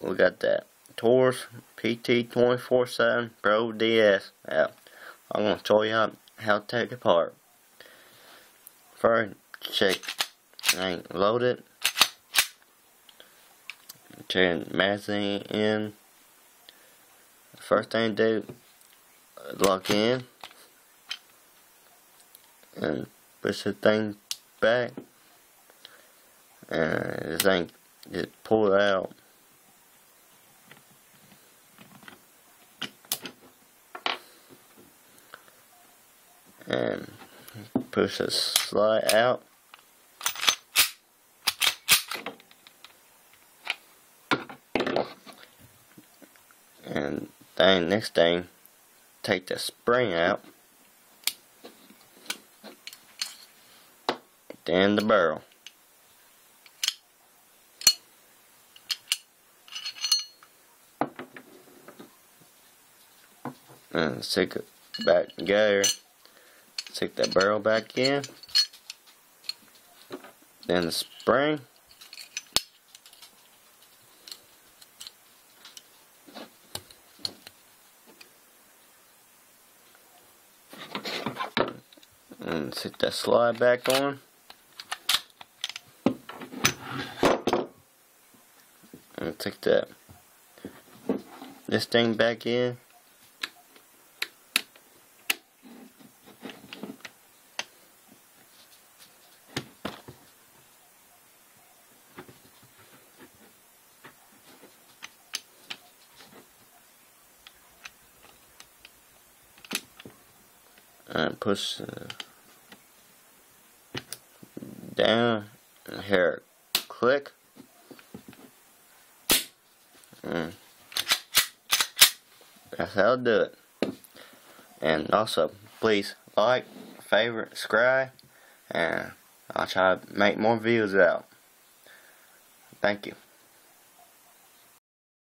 we got that Taurus PT 24/7 Pro DS. Yeah, I'm gonna show you how to take it apart. First, check it ain't loaded. Turn the magazine in. First thing to do, lock in and push the thing back, and this thing just pull it out. And push the slide out. And next thing, take the spring out. Then the barrel. And stick it back together. Stick that barrel back in. Then the spring. And stick that slide back on. And stick this thing back in. And push down and here click, and that's how to do it. And also please like, favorite, subscribe, and I'll try to make more videos out. Thank you.